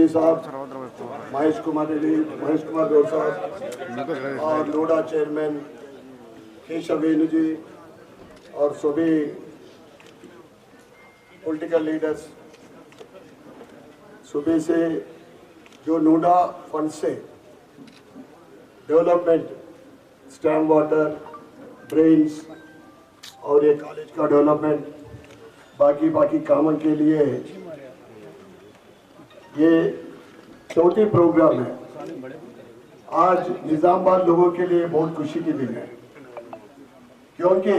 साहब, महेश कुमार गौड़ साहब और नोडा चेयरमैन केशव वेणु जी और सभी पॉलिटिकल लीडर्स, सुबह से जो नोडा फंड से डेवलपमेंट, स्टैम्प वाटर, ब्रेन्स और ये कॉलेज का डेवलपमेंट, बाकी कामों के लिए ये चौथी प्रोग्राम है। आज निजामाबाद लोगों के लिए बहुत खुशी की दिन है, क्योंकि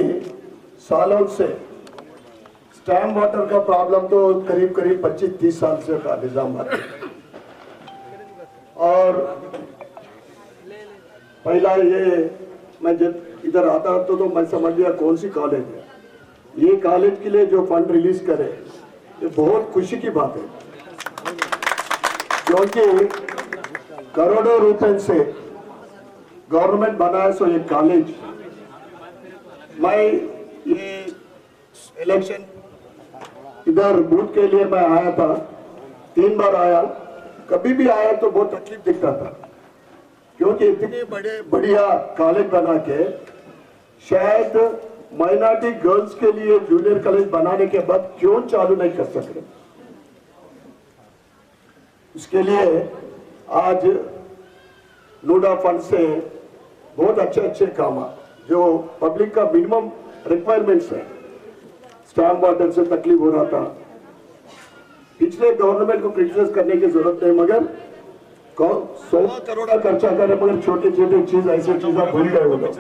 सालों से स्टैम्प वाटर का प्रॉब्लम तो करीब 25-30 साल से था निजामाबाद में। और पहला ये मैं जब इधर आता तो मैं समझ लिया कौन सी कॉलेज है। ये कॉलेज के लिए जो फंड रिलीज करे ये बहुत खुशी की बात है, क्योंकि करोड़ों रुपए से गवर्नमेंट बनाया सो ये कॉलेज। मैं ये इलेक्शन इधर बूथ के लिए मैं आया था, 3 बार आया, कभी भी आया तो बहुत तकलीफ दिखता था, क्योंकि इतने बढ़िया कॉलेज बना के शायद माइनॉरिटी गर्ल्स के लिए जूनियर कॉलेज बनाने के बाद क्यों चालू नहीं कर सक रहे। इसके लिए आज नोडा फंड से बहुत अच्छे काम जो पब्लिक का मिनिमम रिक्वायरमेंट्स है। स्टैम्प वाटर से तकलीफ हो रहा था, पिछले गवर्नमेंट को क्रिटिसाइज करने की जरूरत नहीं, मगर 16 करोड़ का खर्चा करे मगर छोटे चीज ऐसी चीजें भूल गए वो लोग।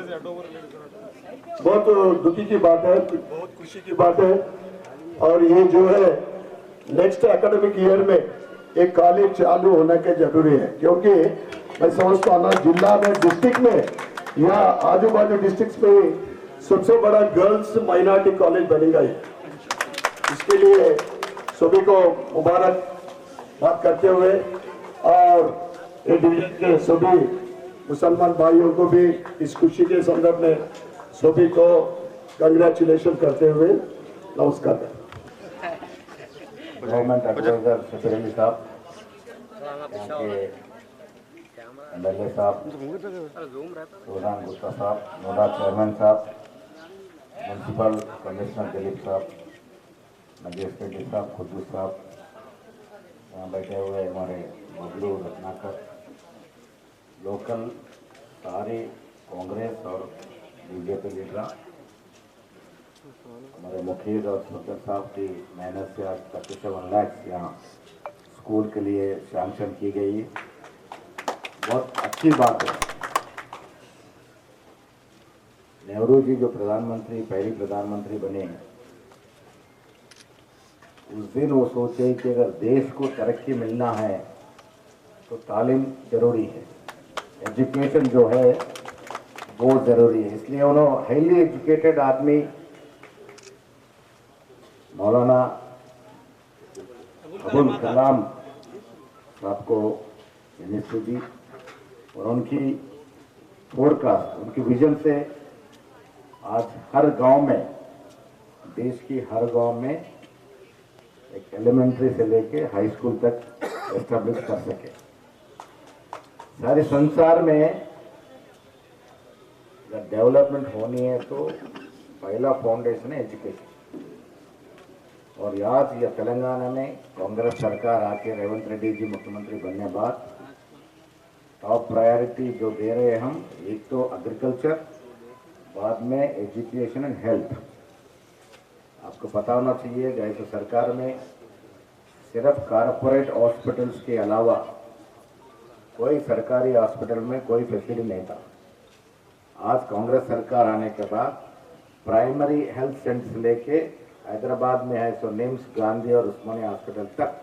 बहुत दुखी की बात है, बहुत खुशी की बात है। और ये जो है नेक्स्ट एकेडमिक ईयर में एक कॉलेज चालू होने के जरूरी है, क्योंकि मैं समझता हूँ जिला में, डिस्ट्रिक्ट में या आजू बाजू डिस्ट्रिक्ट में सबसे बड़ा गर्ल्स माइनॉरिटी कॉलेज बनेगा ये। इसके लिए सभी को मुबारकबाद करते हुए और ये डिवीजन के सभी मुसलमान भाइयों को भी इस खुशी के संदर्भ में सभी को कंग्रेचुलेशन करते हुए नमस्कार। गवर्नमेंट एडवाइजर शफीर अली साहब, यहाँ के एमएलए साहब सुल्तान गुप्ता साहब, नोडा चेयरमैन साहब, म्यूनसिपल कमिश्नर दिलीप साहब, मजिस्ट्रेट साहब, खुद्दूस साहब, यहाँ बैठे हुए हमारे बबलू रत्नाकर, लोकल सारे कांग्रेस और बीजेपी लीडर, हमारे मुखिया और स्पीकर साहब की मेहनत से आज 37 लाख यहाँ स्कूल के लिए सैंक्शन की गई, बहुत अच्छी बात है। नेहरू जी जो प्रधानमंत्री, पहली प्रधानमंत्री बने, उस दिन वो सोचे कि अगर देश को तरक्की मिलना है तो तालीम जरूरी है, एजुकेशन जो है वो जरूरी है। इसलिए उन्होंने हाईली एजुकेटेड आदमी मौलाना अबुल कलाम साहब को मिनिस्ट्री दी, और उनकी फोरकास्ट, उनकी विजन से आज हर गांव में, देश की हर गांव में एक एलिमेंट्री से लेके हाई स्कूल तक एस्टेब्लिश कर सके। सारे संसार में जब डेवलपमेंट होनी है तो पहला फाउंडेशन है एजुकेशन। और आज यह तेलंगाना में कांग्रेस सरकार आके रेवंत रेड्डी जी मुख्यमंत्री बनने बाद टॉप प्रायोरिटी जो दे रहे हैं हम, एक तो एग्रीकल्चर, बाद में एजुकेशन एंड हेल्थ। आपको पता होना चाहिए जैसे तो सरकार में सिर्फ कारपोरेट हॉस्पिटल्स के अलावा कोई सरकारी हॉस्पिटल में कोई फैसिलिटी नहीं था। आज कांग्रेस सरकार आने के बाद प्राइमरी हेल्थ सेंटर से लेके हैदराबाद में है सो निम्स, गांधी और उस्मानिया हॉस्पिटल तक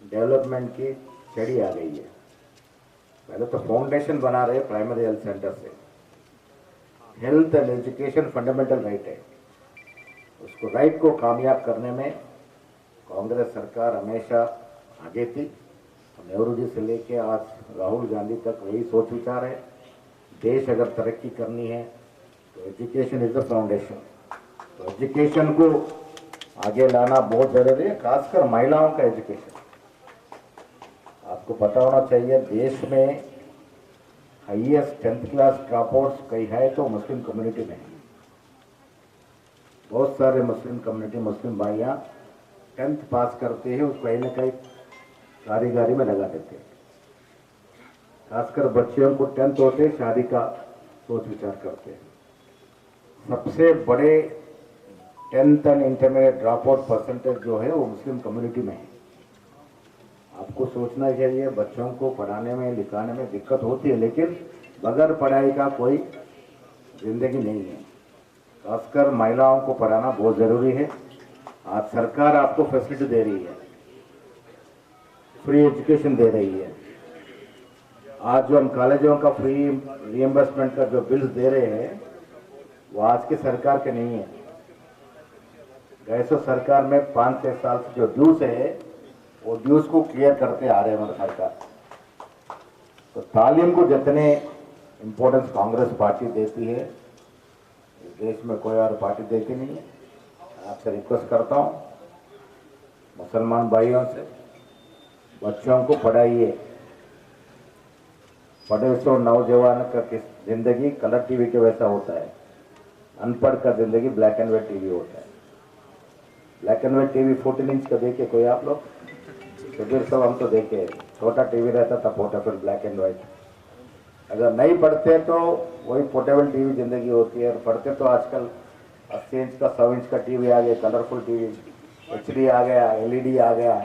डेवलपमेंट की छड़ी आ गई है। पहले तो फाउंडेशन बना रहे प्राइमरी हेल्थ सेंटर से। Health and education fundamental right है, उसको राइट को कामयाब करने में कांग्रेस सरकार हमेशा आगे थी। नेहरू जी से लेके आज राहुल गांधी तक वही सोच विचार है। देश अगर तरक्की करनी है तो एजुकेशन इज द फाउंडेशन। तो एजुकेशन को आगे लाना बहुत ज़रूरी है, खासकर महिलाओं का एजुकेशन। आपको पता होना चाहिए देश में हाईएस्ट 10th क्लास ड्रॉपआउट्स कहीं है तो मुस्लिम कम्युनिटी में है। बहुत सारे मुस्लिम कम्युनिटी मुस्लिम भाइयाँ 10th पास करते हैं, उसको कहीं ना कहीं कारीगरी में लगा देते हैं। खासकर बच्चियों को 10th होते शादी का सोच विचार करते हैं। सबसे बड़े 10th and intermediate drop out percentage जो है वो मुस्लिम कम्युनिटी में है। आपको सोचना चाहिए, बच्चों को पढ़ाने में लिखाने में दिक्कत होती है, लेकिन बगैर पढ़ाई का कोई जिंदगी नहीं है। खासकर महिलाओं को पढ़ाना बहुत ज़रूरी है। आज सरकार आपको फैसिलिटी दे रही है, फ्री एजुकेशन दे रही है। आज जो हम कॉलेजों का फ्री रिएम्बर्समेंट का जो बिल्स दे रहे हैं वो आज की सरकार के नहीं है। गैसो सरकार में 5-6 साल से जो ड्यूज है वो ड्यूज को क्लियर करते आ रहे हैं हमारी सरकार। तो तालीम को जितने इम्पोर्टेंस कांग्रेस पार्टी देती है इस देश में कोई और पार्टी देती नहीं है। आपसे रिक्वेस्ट करता हूँ मुसलमान भाइयों से, बच्चों को पढ़ाइए। पढ़े सो नौजवान का जिंदगी कलर टीवी के वैसा होता है, अनपढ़ का जिंदगी ब्लैक एंड व्हाइट टीवी होता है। Black and white TV 14 inch का देखे कोई आप लोग? तो फिर सब हम तो देखे, छोटा टीवी रहता था पोर्टेबल ब्लैक एंड व्हाइट। अगर नहीं पढ़ते तो वही पोर्टेबल टीवी जिंदगी होती है, और पढ़ते तो आजकल 80 इंच का 100 इंच का टीवी आ गया, कलरफुल टीवी, HD आ गया, LED आ गया।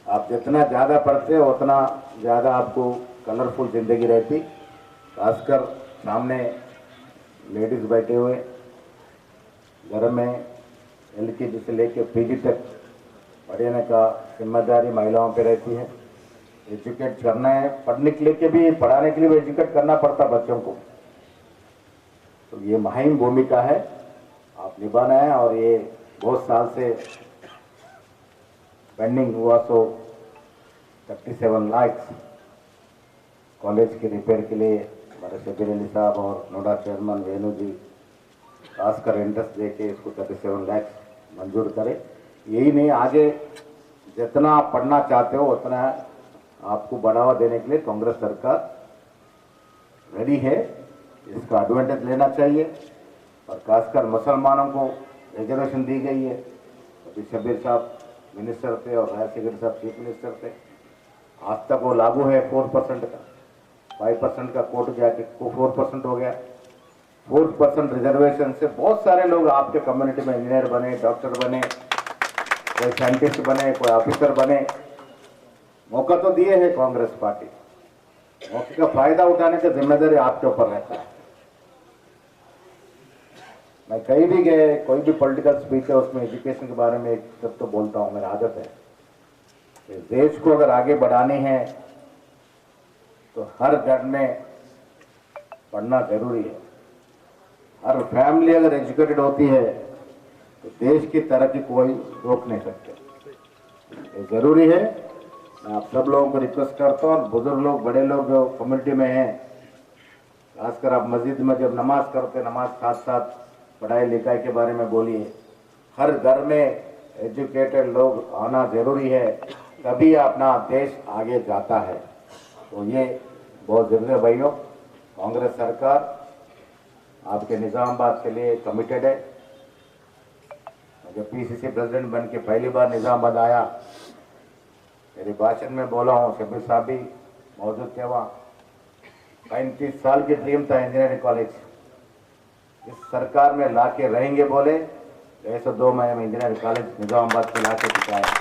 आप जितना ज़्यादा पढ़ते हो उतना ज़्यादा आपको कलरफुल ज़िंदगी रहती। खासकर सामने लेडीज़ बैठे हुए घर में LKG से लेकर PG तक पढ़ने का जिम्मेदारी महिलाओं पे रहती है। एजुकेट करना है, पढ़ने के लिए के भी, पढ़ाने के लिए भी एजुकेट करना पड़ता बच्चों को। तो ये महंगी भूमिका है, आप निभाना है। और ये बहुत साल से पेंडिंग हुआ। सो 37 लाख कॉलेज के रिपेयर के लिए हमारे शबीर अली साहब और नोडा चेयरमैन वेणु जी खासकर इंटरेस्ट दे के इसको 37 लाख मंजूर करें। यही नहीं, आगे जितना आप पढ़ना चाहते हो उतना आपको बढ़ावा देने के लिए कांग्रेस सरकार रेडी है। इसका एडवांटेज लेना चाहिए। और खासकर मुसलमानों को रिजर्वेशन दी गई है। अभी शबीर साहब मिनिस्टर थे और राय सेक्रेटरी साहब चीफ मिनिस्टर थे। आज तक वो लागू है 4% का, 5% का कोट जाके 4% हो गया। 4% रिजर्वेशन से बहुत सारे लोग आपके कम्युनिटी में इंजीनियर बने, डॉक्टर बने, कोई साइंटिस्ट बने, कोई ऑफिसर बने। मौका तो दिए है कांग्रेस पार्टी, मौके का फायदा उठाने की जिम्मेदारी आपके ऊपर रहता है। मैं कहीं भी गए, कोई भी पॉलिटिकल स्पीच है उसमें एजुकेशन के बारे में एक शब्द तो बोलता हूँ, मेरी आदत है। इस देश को अगर आगे बढ़ानी है तो हर घर में पढ़ना जरूरी है। हर फैमिली अगर एजुकेटेड होती है तो देश की तरक्की कोई रोक नहीं सकते। ये जरूरी है। मैं आप सब लोगों को रिक्वेस्ट करता हूँ, बुजुर्ग लोग, बड़े लोग जो कम्युनिटी में हैं, खासकर आप मस्जिद में जब नमाज करते, नमाज साथ साथ पढ़ाई लिखाई के बारे में बोलिए। हर घर में एजुकेटेड लोग आना जरूरी है, तभी अपना देश आगे जाता है। तो ये बहुत जरूरी है भाइयों। कांग्रेस सरकार आपके निजामाबाद के लिए कमिटेड है। जब PCC प्रेसिडेंट बन के पहली बार निजामाबाद आया, मेरे भाषण में बोला हूँ, शबीर साहब भी मौजूद थे वहाँ। 35 साल की ड्रीम था इंजीनियरिंग कॉलेज, इस सरकार में ला के रहेंगे बोले, ऐसे 2 महीने में इंजीनियरिंग कॉलेज निजामाबाद के ला के दिखाया।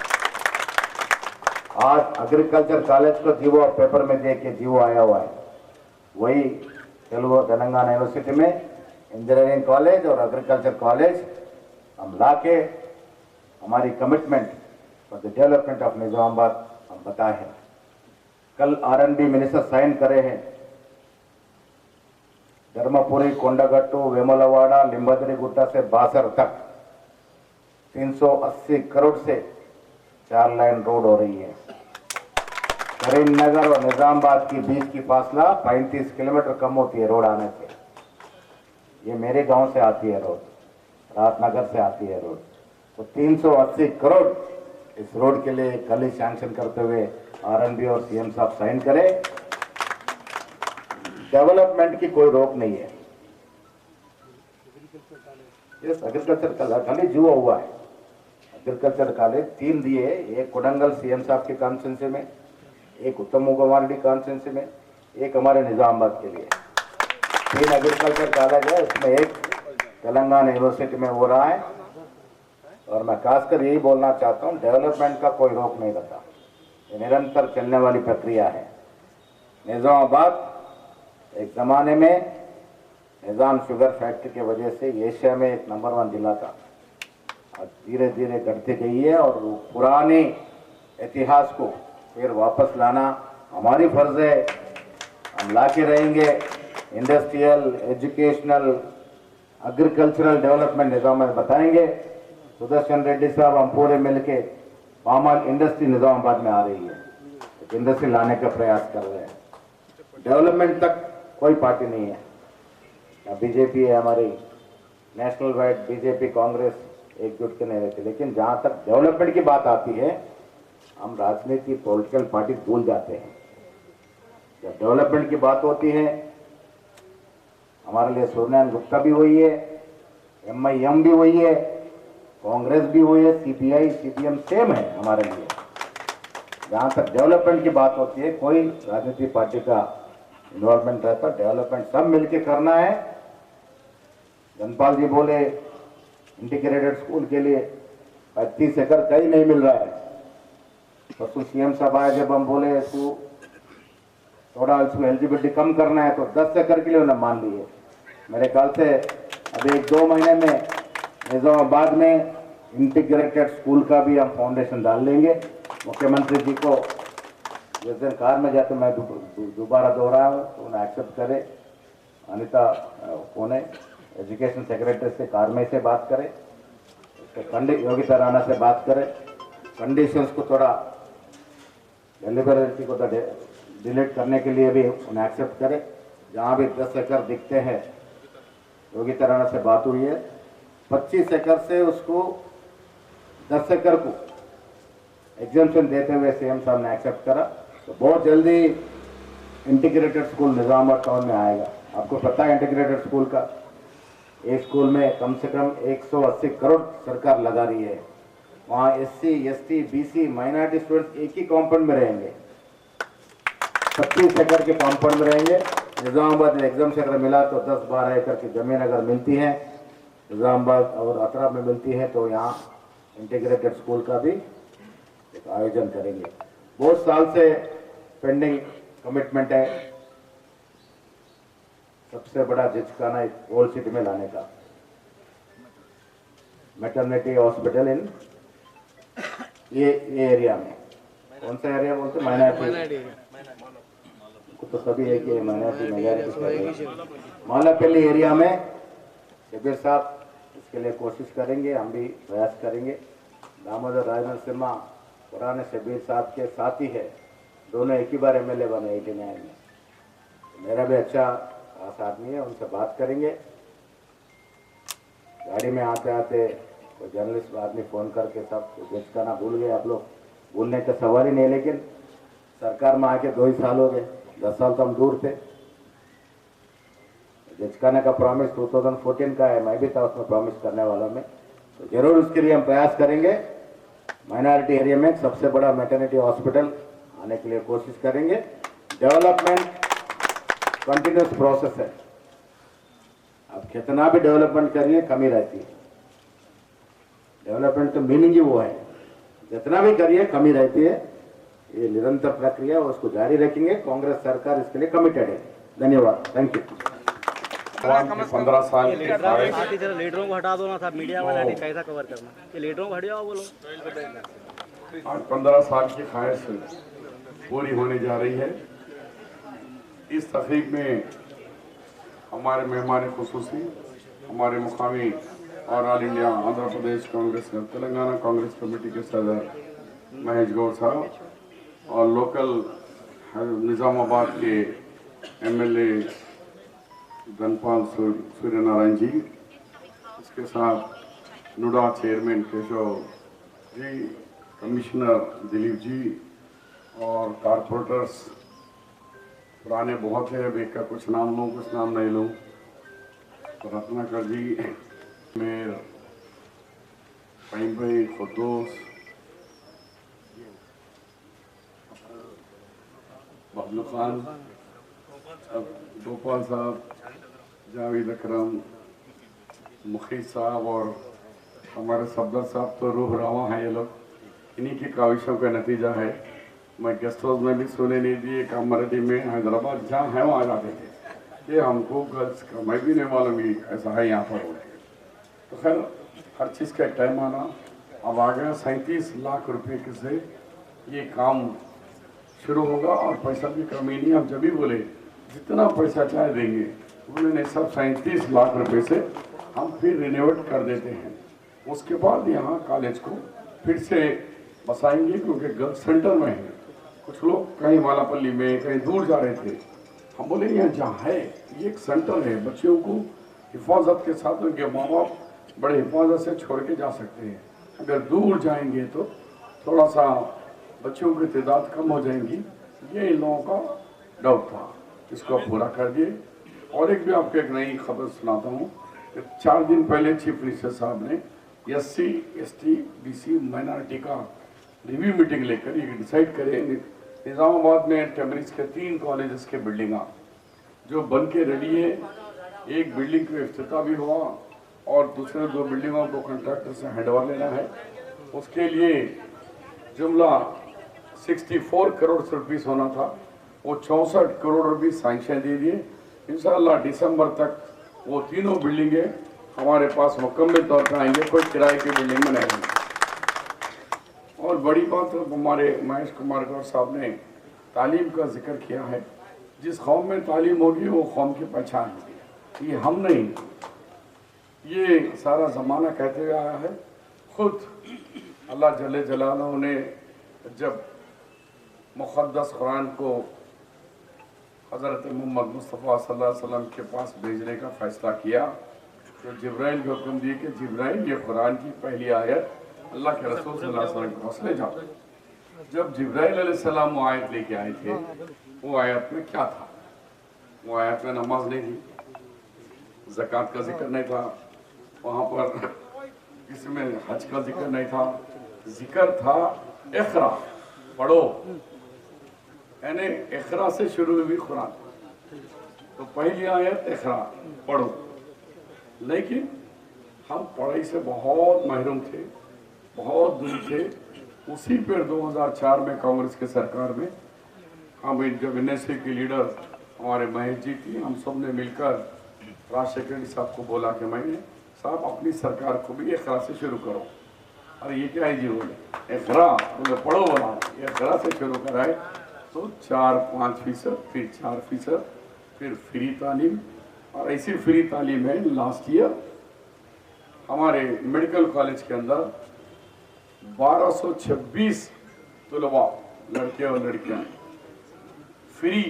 आज एग्रीकल्चर कॉलेज को जीवो पेपर में देख के जीवो आया हुआ है। वही तेलंगाना यूनिवर्सिटी में इंजीनियरिंग कॉलेज और एग्रीकल्चर कॉलेज हम ला के हमारी commitment for the development of Nizamabad हम बताए हैं। कल R&B मिनिस्टर साइन करे हैं। धर्मपुरी, कोंडागट्टू, वेमुलवाड़ा, लिंबाद्री गुट्टा से बासर तक 380 करोड़ से 4 लाइन रोड हो रही है। करीमनगर और निजामाबाद की बीच की फासला 35 किलोमीटर कम होती है रोड आने से। ये मेरे गांव से आती है रोड, राजनगर से आती है रोड। तो 380 करोड़ इस रोड के लिए कल ही सैंक्शन करते हुए आरएनबी और सीएम साहब साइन करें। डेवलपमेंट की कोई रोक नहीं है। यस, एग्रीकल्चर कॉलेज जुआ हुआ है। एग्रीकल्चर कॉलेज 3 दिए, एक कोडंगल सीएम साहब के कॉन्स्टिट्यूंसी में, एक उत्तम कुमार रेड्डी कॉन्स्टिट्यूंसी में, एक हमारे निजामाबाद के लिए। 3 एग्रीकल्चर कॉलेज है, उसमें एक तेलंगाना यूनिवर्सिटी में हो रहा है। और मैं खासकर यही बोलना चाहता हूँ, डेवलपमेंट का कोई रोक नहीं रहता, ये निरंतर चलने वाली प्रक्रिया है। निजामाबाद एक जमाने में निजाम शुगर फैक्ट्री की वजह से एशिया में एक नंबर 1 जिला था, और धीरे धीरे घटती गई है। और पुराने इतिहास को फिर वापस लाना हमारी फर्ज है, हम ला के रहेंगे। इंडस्ट्रियल, एजुकेशनल, एग्रीकल्चरल डेवलपमेंट निजाम में बताएंगे। सुदर्शन रेड्डी साहब हम पूरे मिलके पाम ऑयल इंडस्ट्री निजामाबाद में आ रही है, एक इंडस्ट्री लाने का प्रयास कर रहे हैं। डेवलपमेंट तक कोई पार्टी नहीं है, ना बीजेपी है, हमारी नेशनल वाइड बीजेपी कांग्रेस एकजुट के नहीं रहती। लेकिन जहाँ तक डेवलपमेंट की बात आती है, हम राजनीति पॉलिटिकल पार्टी भूल जाते हैं। जब डेवलपमेंट की बात होती है, हमारे लिए सूर्यनारायण गुप्ता भी हुई है, MIM भी हुई है, कांग्रेस भी हुई है, CPI CPM सेम है हमारे लिए। जहाँ तक डेवलपमेंट की बात होती है, कोई राजनीतिक पार्टी का इन्वॉल्वमेंट रहता, डेवलपमेंट सब मिलके करना है। धनपाल जी बोले इंटीग्रेटेड स्कूल के लिए 35 एकड़ कहीं नहीं मिल रहा है। परसों CM साहब आए, जब हम बोले तू थोड़ा इसमें एलिजिबिलिटी कम करना है, तो 10 एकड़ के लिए उन्होंने मान ली है। मेरे ख्याल से अभी 1-2 महीने में निजामाबाद में इंटीग्रेटेड स्कूल का भी हम फाउंडेशन डाल लेंगे। मुख्यमंत्री जी को जिस दिन कार में जाते मैं दोबारा दोहरा हूँ, तो उन्हें एक्सेप्ट करे। अनिता कौन है, एजुकेशन सेक्रेटरी से कार में से बात करें, उसके योगिता राणा से बात करें, कंडीशंस को थोड़ा डिलीवरेबिलिटी को डिलीट करने के लिए भी उन्हें एक्सेप्ट करें। जहाँ भी 10 एकड़ दिखते हैं, योगिता राणा से बात हुई है, 25 एकड़ से उसको 10 एकड़ को एग्जाम्पशन देते हुए CM साहब ने एक्सेप्ट करा। तो बहुत जल्दी इंटीग्रेटेड स्कूल निजामाबाद टाउन में आएगा। आपको पता है इंटीग्रेटेड स्कूल का, एक स्कूल में कम से कम 180 करोड़ सरकार लगा रही है। वहाँ SC ST BC minority students एक ही कॉम्पाउंड में रहेंगे, 25 एकड़ के कॉम्पाउंड में रहेंगे। निजामाबाद में एग्जाम से अगर मिला तो 10-12 एकड़ की जमीन अगर मिलती है निजामाबाद और अतरा में मिलती है, तो यहाँ इंटीग्रेटेड स्कूल का भी एक आयोजन करेंगे। बहुत साल से पेंडिंग कमिटमेंट है, सबसे बड़ा झिझकाना एक ओल्ड सिटी में लाने का मैटरनिटी हॉस्पिटल इन ये एरिया में। कौन सा एरिया बोलते, माइनॉरिटी तो सभी है कि माइनॉरिटी मालापल्ली एरिया में शबीर साहब इसके लिए कोशिश करेंगे, हम भी प्रयास करेंगे। दामोदर राज नरसिम्हा पुराने शबीर साहब के साथी है, दोनों एक ही बार MLA बने 89 में। मेरा भी अच्छा खास आदमी है, उनसे बात करेंगे। गाड़ी में आते आते कोई जर्नलिस्ट आदमी फ़ोन करके सब बेचकाना भूल गए। आप लोग भूलने का सवाल ही नहीं, लेकिन सरकार में आके 2 ही साल हो गए, 10 साल तो हम दूर थे। बेचकाने का प्रॉमिस 2014 का है, मैं भी था उसमें प्रॉमिस करने वाला में, तो जरूर उसके लिए हम प्रयास करेंगे। माइनॉरिटी एरिया में सबसे बड़ा मैटरनिटी हॉस्पिटल आने के लिए कोशिश करेंगे। डेवलपमेंट कंटिन्यूस प्रोसेस है, अब कितना भी डेवलपमेंट करिए कमी रहती है। डेवलपमेंट तो मीनिंग ही वो है, जितना भी करिए कमी रहती है। ये निरंतर प्रक्रिया, उसको जारी रखेंगे। कांग्रेस सरकार इसके लिए कमिटेड है। धन्यवाद, थैंक यू। 15 साल की ख्वाहिश, जरा लीडरों को हटा दो ना साहब, मीडिया वाला कैसा कवर करना, कि लीडरों को हटाओ बोलो। आज 15 साल की ख्वाहिश पूरी होने जा रही है। इस तकरीब में हमारे मेहमान खुसूसी, हमारे मुकामी और all India Andhra Pradesh Congress Telangana Congress committee के सदर महेश गौड़ साहब और लोकल निजामाबाद के MLA धनपाल सूर्यनारायण जी, इसके साथ नूडा चेयरमैन केशव जी, कमिश्नर दिलीप जी और कारपोरेटर्स पुराने बहुत है, अभी का कुछ नाम लूँ कुछ नाम नहीं लूँ। रत्नाकर जी, मेयर फहीम भाई, खुद्दूस, बबलू खान, गोपाल साहब, जावेद अकरम, मुखी साहब और हमारे सफदर साहब तो रूह रवा हैं। ये लोग इन्हीं की काविशों का नतीजा है। मैं गेस्ट हाउस में भी सोने नहीं दिए, कामरेड्डी में, हैदराबाद जहाँ है वहाँ जाते थे। ये हमको गर्ल्स का मैं भी नहीं मालूम कि ऐसा है यहाँ पर। तो खैर हर चीज़ का एक टाइम आना। अब आ गया 37 लाख रुपए के से ये काम शुरू होगा और पैसा की कमी नहीं। हम जब भी बोले जितना पैसा चाहे देंगे, उन्होंने सब 37 लाख रुपए से हम फिर रिनोवेट कर देते हैं। उसके बाद यहाँ कॉलेज को फिर से बसाएंगे, क्योंकि गर्ल्स सेंटर में है। कुछ लोग कहीं मालापल्ली में कहीं दूर जा रहे थे। हम बोले यहाँ जहाँ है ये एक सेंटर है, बच्चों को हिफाजत के साथ उनके माँ बाप बड़े हिफाजत से छोड़ के जा सकते हैं। अगर दूर जाएंगे तो थोड़ा सा बच्चों की तादाद कम हो जाएंगी। ये इन लोगों का डाउट था, इसको पूरा कर दिए। और एक भी आपको एक नई खबर सुनाता हूँ। 4 दिन पहले चीफ मिनिस्टर साहब ने SC ST BC माइनॉरिटी का रिव्यू मीटिंग लेकर ये डिसाइड करे निज़ामाबाद में टेम्बरिज के 3 कॉलेजेस के बिल्डिंगा जो बन के रेडी है। एक बिल्डिंग का इफ्तिताह भी हुआ और दूसरे 2 बिल्डिंगों को कॉन्ट्रैक्टर से हैंडओवर लेना है। उसके लिए जुमला 64 करोड़ रुपीस होना था, वो 64 करोड़ रुपीस सैंक्शन दे दिए। इंशाअल्लाह दिसंबर तक वो तीनों बिल्डिंगें हमारे पास मुकम्मल तौर पर आएंगे, कोई किराए की बिल्डिंग में नहीं। और बड़ी बात हमारे महेश कुमार गौर साहब ने तालीम का जिक्र किया है। जिस कौम में तालीम होगी वो कौम की पहचान होगी। ये हम नहीं, ये सारा ज़माना कहते हुए आया है। खुद अल्लाह जल्ले जलालहू ने जब मुक़द्दस कुरान को हज़रत मोहम्मद मुस्तफ़ा सल्लल्लाहु अलैहि वसल्लम के पास भेजने का फ़ैसला किया तो जिब्राइल को हुक्म दिए कि जिब्राइल ये कुरान की पहली आयत अल्लाह के रसूल सल्लल्लाहु अलैहि वसल्लम के पास ले जाओ। जब जिब्राइल अलैहिस्सलाम वो आयत लेके आए थे, वो आयत में क्या था? वो आयत में नमाज नहीं थी, ज़कात का जिक्र नहीं था, वहाँ पर इसमें हज का जिक्र नहीं था। जिक्र था इक़रा, पढ़ो, यानी इक़रा से शुरू हुई कुरान। तो पहली आयत इक़रा, पढ़ो। लेकिन हम पढ़ाई से बहुत महरूम थे, बहुत दूर थे। उसी पर 2004 में कांग्रेस के सरकार में हम जब NSA के लीडर हमारे महेश जी थी, हम सब ने मिलकर राजशेखर साहब को बोला कि मैंने साहब अपनी सरकार को भी इक़रा से शुरू करो। अरे ये क्या है जी? बोले इक़रा, बोले पढ़ो, बोला इक़रा से शुरू कराए तो 4-5%, फिर 4%, फिर फ्री तालीम। और ऐसी फ्री तालीम है, लास्ट ईयर हमारे मेडिकल कॉलेज के अंदर 1226 तलबा, लड़के और लड़कियां फ्री।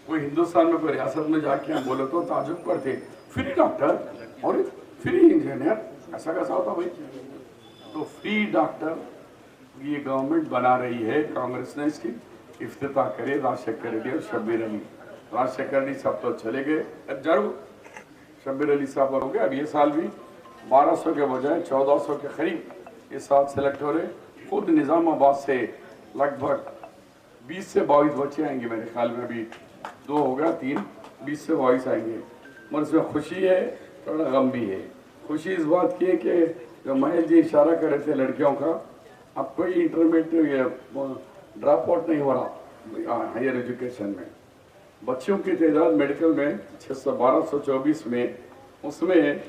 कोई हिंदुस्तान में कोई रियासत में जाके हम बोले तो ताजुब करते, फ्री डॉक्टर और फ्री इंजीनियर, ऐसा कैसा होता भाई? तो फ्री डॉक्टर ये गवर्नमेंट बना रही है। कांग्रेस ने इसकी इफ्तिताह करे, राजशेखर रेड्डी और शब्बीर अली। राजशेखर रेड्डी साहब तो चले गए, जरूर शब्बीर अली साहब हो गए। अब ये साल भी 1200 के बजाय 1400 के करीब इस साल सेलेक्ट हो रहे। खुद निज़ामाबाद से लगभग 20 से 22 बच्चे आएंगे मेरे ख्याल में। अभी 2 हो गया, 3, 20 से 22 आएंगे। मगर इसमें खुशी है, थोड़ा गम भी है। खुशी इस बात की है कि जो महेश जी इशारा कर रहे थे लड़कियों का, अब कोई इंटरमीडिएट ड्रॉप आउट नहीं हो रहा हायर एजुकेशन में। बच्चों की तादाद मेडिकल में 1224 में, उसमें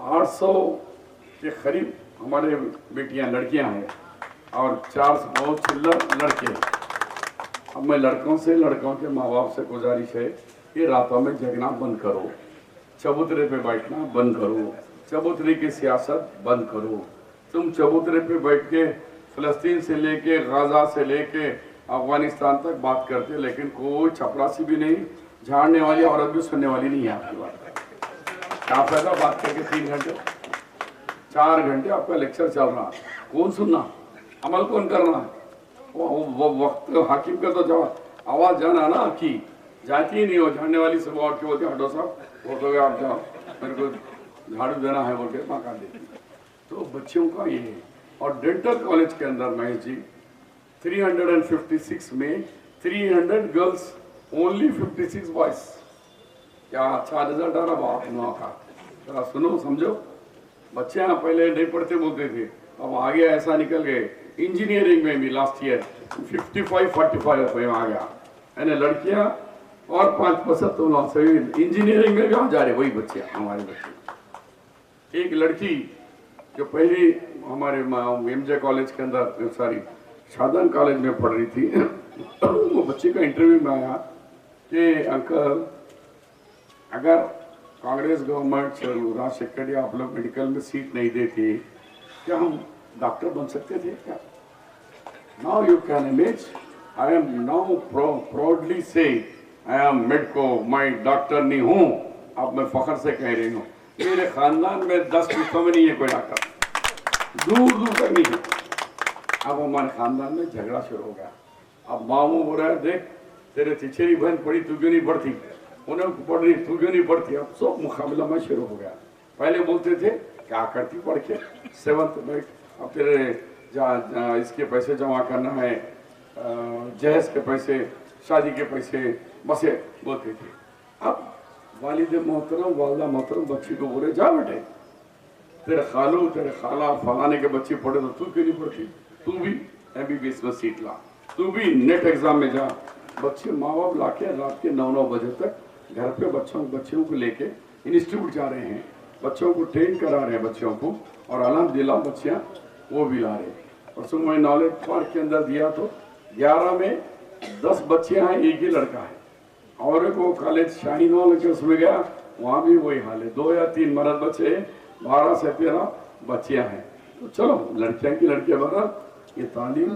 800 के करीब हमारे बेटियां लड़कियां हैं और 400 चिल्लर लड़के। अब मैं लड़कों के माँ बाप से गुजारिश है कि रातों में जगना बंद करो, चबूतरे पे बैठना बंद करो, चबूतरे की सियासत बंद करो। तुम चबूतरे पे बैठ के फ़लस्तीन से लेके गाज़ा से लेके अफगानिस्तान तक बात करते, लेकिन कोई चपरासी भी नहीं, झाड़ने वाली औरत भी सुनने वाली नहीं है आपकी बात। क्या फायदा बात करके 3 घंटे 4 घंटे आपका लेक्चर चल रहा, कौन सुनना? अमल कौन करना है? वो वक्त हाकिम का तो जवाब आवाज जाना ना आपकी जाती ही नहीं हो, जानने वाली से वो के बोलते हटो साहब, वो तो आप जाओ, मेरे को झाड़ू देना है बोल के मकान देती। तो बच्चों का ये है। और डेंटल कॉलेज के अंदर महेश जी 356 में 300 गर्ल्स, ओनली 56 बॉयज। क्या अच्छा रिजल्ट आ रहा आप लोगों का? जरा सुनो समझो। बच्चे यहाँ पहले नहीं पढ़ते बोलते थे, अब आगे ऐसा निकल गए। इंजीनियरिंग में भी लास्ट ईयर 55-45 में आ गया, यानी लड़कियां और 5% तो लॉस है। इंजीनियरिंग में भी आ जा रहे वही बच्चे, हमारे बच्चे। एक लड़की जो पहली हमारे एमजे कॉलेज के अंदर, सॉरी शादन कॉलेज में पढ़ रही थी, वो बच्चे का इंटरव्यू में आया कि अंकल अगर कांग्रेस गवर्नमेंट राज शेखर आप लोग मेडिकल में सीट नहीं देती, क्या हम डॉक्टर बन सकते थे क्या? Now you can image, I am now proudly से आई एम मेडको, मैं डॉक्टर नहीं हूँ, अब मैं फखर से कह रही हूँ। मेरे खानदान में 10 किस्मों में नहीं है कोई डॉक्टर, दूर दूर तक नहीं है। अब हमारे खानदान में झगड़ा शुरू हो गया। अब मामू बोल रहा है देख तेरे चिचेरी बहन पढ़ी तू क्यों नहीं पढ़ती, उन्हें पढ़ रही तू क्यों नहीं पढ़ती। अब सब मुकाबला में शुरू हो गया। पहले बोलते थे क्या करती पढ़ के 7th में, अब तेरे इसके पैसे जमा करना है, जहेज के पैसे, शादी के पैसे, बसे बोलते थे। अब वालिद मोहतरम वालदा मोहतरम बच्ची को बोले जा बेटे, तेरे खालू तेरे खाला फलाने के बच्चे पढ़े तो तू क्यों नहीं पढ़ती, तू भी MBBS में सीट ला, तू भी नेट एग्जाम में जा। बच्चे माँ बाप ला के रात के 9-9 बजे तक घर पे बच्चों को लेके इंस्टीट्यूट जा रहे हैं, बच्चों को ट्रेन करा रहे हैं बच्चों को, और अल्हम्दुलिल्लाह बच्चियाँ वो भी ला रहे हैं। और सुन मैं नॉलेज पार्क के अंदर दिया तो 11 में 10 बच्चियाँ हैं, एक ही लड़का है। और एक वो कॉलेज शाहीन वाले के उसमें गया, वहाँ भी वही हाल है, 2 या 3 मर्द बच्चे, 12 से 13 बच्चियाँ हैं। तो चलो लड़कियाँ की लड़कियाँ बहरहाल ये तालीम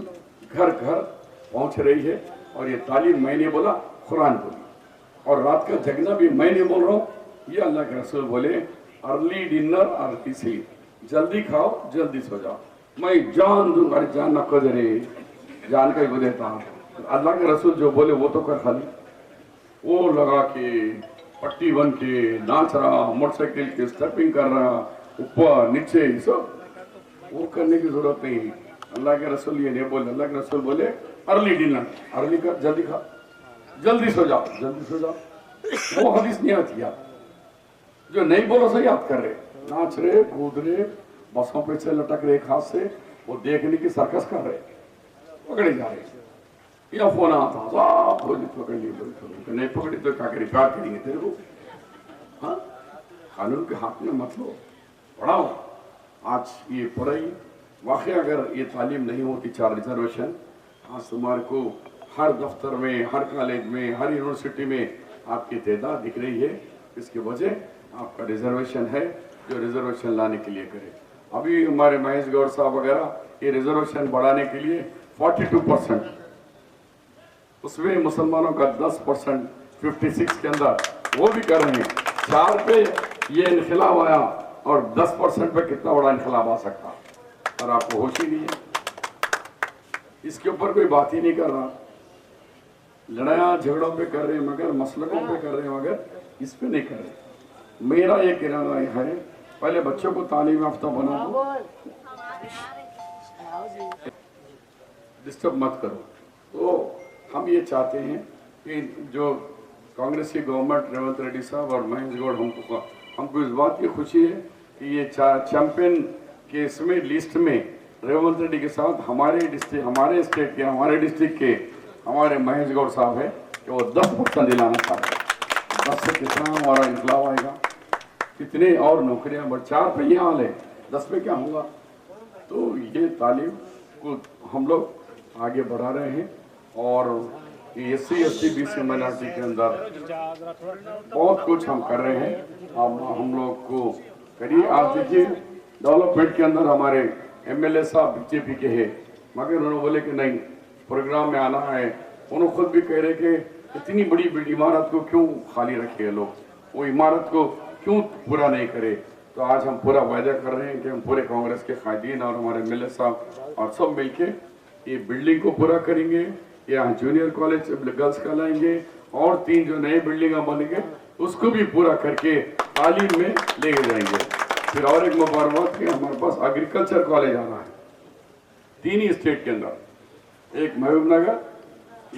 घर घर पहुँच रही है। और ये तालीम मैंने बोला कुरान बोली, और रात का जगना भी मैंने बोल रहा हूँ, ये अल्लाह के रसूल बोले अर्ली डिनर अर्ली स्लीप, जल्दी खाओ जल्दी सो जाओ। मैं जान दूंगा, अरे जान ना को दे, जान का ही वो देता हूँ। अल्लाह के रसूल जो बोले वो तो कर, खाली वो लगा के पट्टी बन के नाच रहा, मोटरसाइकिल के स्टेपिंग कर रहा, ऊपर नीचे सब वो करने की जरूरत नहीं है। अल्लाह के रसूल ये नहीं बोले, अल्लाह के रसूल बोले अर्ली डिनर, अर्ली कर, जल्दी खा जल्दी सो जाओ, जल्दी सो जाओ। वो हदीस नहीं आती याद, जो नहीं बोलो सही याद कर रहे, नाच रहे कूद रहे, बसों पे से लटक रहे हाथ से, वो देखने की सर्कस कर रहे, पकड़े जा रहे। या फोन आता पकड़ ली, नहीं पकड़ी तो क्या करें, क्या करेंगे तेरे को? हाँ, कानून के हाथ में मत लो, पढ़ाओ। आज ये पढ़ाई वाकई अगर ये तालीम नहीं होती, 4 रिजर्वेशन, आज तुम्हारे को हर दफ्तर में, हर कॉलेज में, हर यूनिवर्सिटी में आपकी तादाद दिख रही है। इसकी वजह आपका रिजर्वेशन है, जो रिजर्वेशन लाने के लिए करे। अभी हमारे महेश गौड़ साहब वगैरह ये रिजर्वेशन बढ़ाने के लिए 42%, उसमें मुसलमानों का 10% 56 के अंदर वो भी कर रहे हैं। 4 पे ये इनखिलाब आया और 10% पे कितना बड़ा इनखिलाब आ सकता, और आपको होश ही नहीं है। इसके ऊपर कोई बात ही नहीं कर रहा। लड़ाइयाँ झगड़ों पे कर रहे हैं मगर मसलकों पे कर रहे हैं, मगर इस पे नहीं कर रहे। मेरा ये कहना है पहले बच्चों को तालीम याफ्ता बनाओ, डिस्टर्ब मत करो। तो हम ये चाहते हैं कि जो कांग्रेस की गवर्नमेंट रेवंत रेड्डी साहब और महेश गौड़, हमको इस बात की खुशी है कि ये चैंपियन के इसमें लिस्ट में रेवंत रेड्डी के साथ हमारे डिस्ट्रिक्ट, हमारे स्टेट के, हमारे डिस्ट्रिक्ट के हमारे महेश गौड़ साहब है कि वो 10% दिलाना चाहते हैं। 10 से कितना हमारा इनकलाब आएगा, कितने और नौकरियां बढ़, 4 पे ये हाल है, 10 पे क्या होगा। तो ये तालीम को हम लोग आगे बढ़ा रहे हैं। और SC ST BC माइनॉरिटी के अंदर बहुत कुछ हम कर रहे हैं। अब हम लोग को करिए, आप देखिए डेवलपमेंट के अंदर हमारे MLA साहब BJP के हैं, मगर उन्होंने बोले कि नहीं प्रोग्राम में आना है। उन्होंने खुद भी कह रहे कि इतनी बड़ी इमारत को क्यों खाली रखे लोग, वो इमारत को क्यों पूरा नहीं करे। तो आज हम पूरा वायदा कर रहे हैं कि हम पूरे कांग्रेस के कायदीन और हमारे मिल्लत साहब और सब मिलके ये बिल्डिंग को पूरा करेंगे। यहाँ जूनियर कॉलेज गर्ल्स का लाएंगे और 3 जो नए बिल्डिंग बनेंगे उसको भी पूरा करके तालीम में लेके जाएंगे। फिर और एक मुबारकबाद कि हमारे पास एग्रीकल्चर कॉलेज आ रहा है 3 ही स्टेट के अंदर, एक महबूबनगर,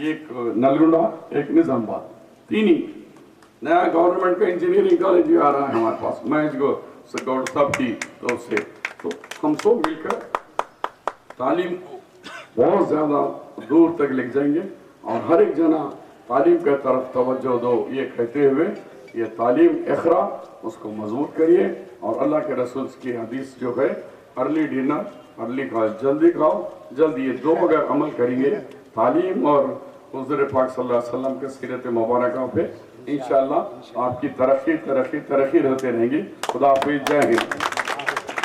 एक नलगुंडा, एक निजामाबाद, 3 ही। नया गवर्नमेंट का इंजीनियरिंग कॉलेज भी आ रहा है हमारे पास, मैं इसको गौड़ साहब की तरफ से। तो हम सब मिलकर तालीम को बहुत ज़्यादा दूर तक ले जाएंगे और हर एक जना तालीम की तरफ तवज्जो दो, ये कहते हुए ये तालीम इखरा उसको मजबूत करिए। और अल्लाह के रसूल की हदीस जो है अर्ली डिनर अर्ली खाओ जल्दी खाओ जल्दी, ये 2 अगर अमल करेंगे तालीम और हुज़ूर पाक सल्लल्लाहु अलैहि वसल्लम के सीरत मुबारका पे इंशाअल्लाह आपकी तरक्की रहते रहेंगी। खुदा हाफिज़, जय हिंद।